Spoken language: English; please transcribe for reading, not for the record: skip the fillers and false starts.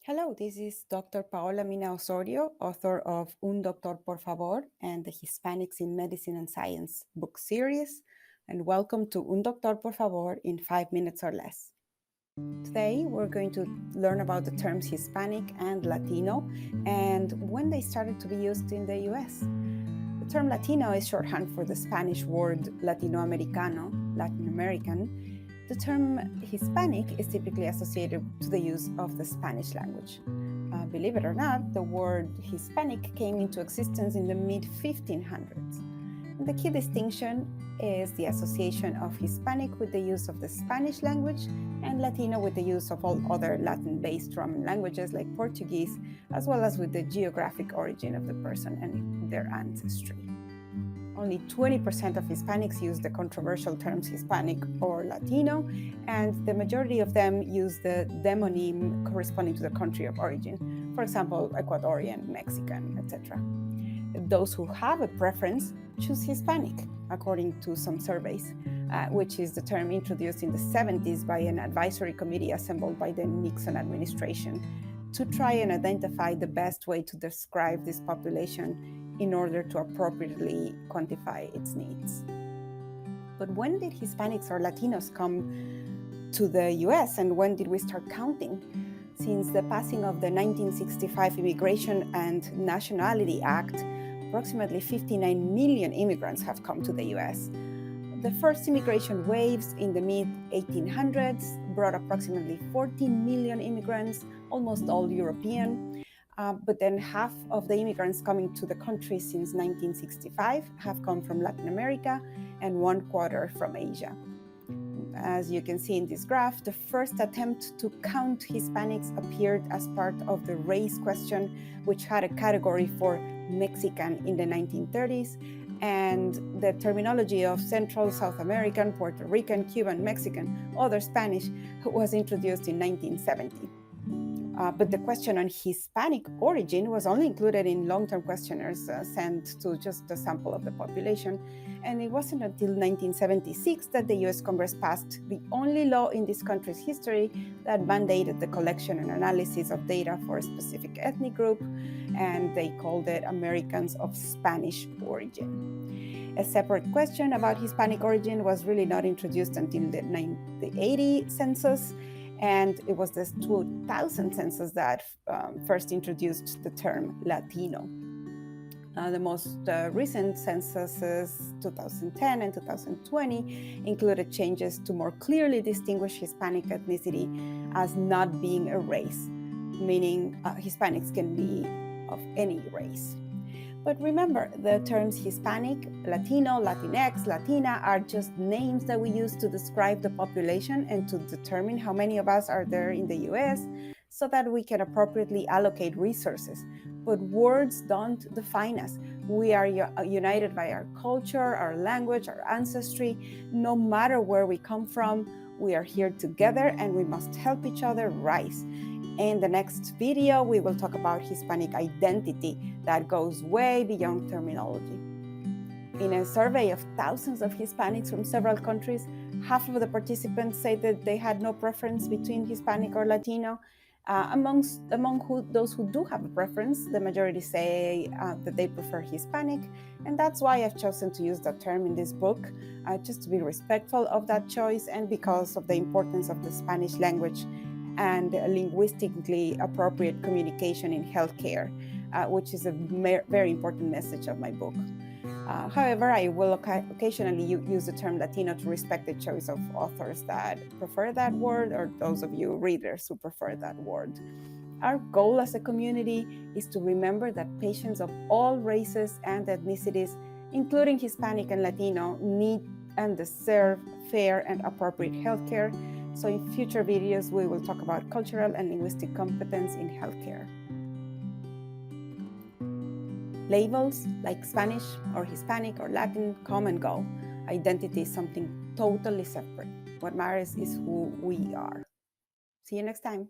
Hello, this is Dr. Paola Mina Osorio, author of Un Doctor Por Favor and the Hispanics in Medicine and Science book series, and welcome to Un Doctor Por Favor in 5 minutes or less. Today, we're going to learn about the terms Hispanic and Latino and when they started to be used in the US. The term Latino is shorthand for the Spanish word Latinoamericano, Latin American. The term Hispanic is typically associated to the use of the Spanish language. Believe it or not, the word Hispanic came into existence in the mid-1500s. And the key distinction is the association of Hispanic with the use of the Spanish language and Latino with the use of all other Latin-based Roman languages like Portuguese, as well as with the geographic origin of the person and their ancestry. Only 20% of Hispanics use the controversial terms Hispanic or Latino, and the majority of them use the demonym corresponding to the country of origin, for example, Ecuadorian, Mexican, etc. Those who have a preference choose Hispanic, according to some surveys, which is the term introduced in the 70s by an advisory committee assembled by the Nixon administration to try and identify the best way to describe this population in order to appropriately quantify its needs. But when did Hispanics or Latinos come to the US, and when did we start counting? Since the passing of the 1965 Immigration and Nationality Act, approximately 59 million immigrants have come to the US. The first immigration waves in the mid-1800s brought approximately 14 million immigrants, almost all European. But then half of the immigrants coming to the country since 1965 have come from Latin America and 1/4 from Asia. As you can see in this graph, the first attempt to count Hispanics appeared as part of the race question, which had a category for Mexican in the 1930s, and the terminology of Central, South American, Puerto Rican, Cuban, Mexican, other Spanish was introduced in 1970. But the question on Hispanic origin was only included in long-term questionnaires sent to just a sample of the population. And it wasn't until 1976 that the US Congress passed the only law in this country's history that mandated the collection and analysis of data for a specific ethnic group, and they called it Americans of Spanish origin. A separate question about Hispanic origin was really not introduced until the 1980 census, and it was the 2000 census that first introduced the term Latino. The most recent censuses, 2010 and 2020, included changes to more clearly distinguish Hispanic ethnicity as not being a race, meaning Hispanics can be of any race. But remember, the terms Hispanic, Latino, Latinx, Latina are just names that we use to describe the population and to determine how many of us are there in the US so that we can appropriately allocate resources. But words don't define us. We are united by our culture, our language, our ancestry. No matter where we come from, we are here together and we must help each other rise. In the next video, we will talk about Hispanic identity that goes way beyond terminology. In a survey of thousands of Hispanics from several countries, half of the participants say that they had no preference between Hispanic or Latino. Among those who do have a preference, the majority say that they prefer Hispanic, and that's why I've chosen to use that term in this book, just to be respectful of that choice and because of the importance of the Spanish language and linguistically appropriate communication in healthcare, which is a very important message of my book. However, I will occasionally use the term Latino to respect the choice of authors that prefer that word, or those of you readers who prefer that word. Our goal as a community is to remember that patients of all races and ethnicities, including Hispanic and Latino, need and deserve fair and appropriate healthcare. So in future videos, we will talk about cultural and linguistic competence in healthcare. Labels like Spanish or Hispanic or Latin come and go. Identity is something totally separate. What matters is who we are. See you next time.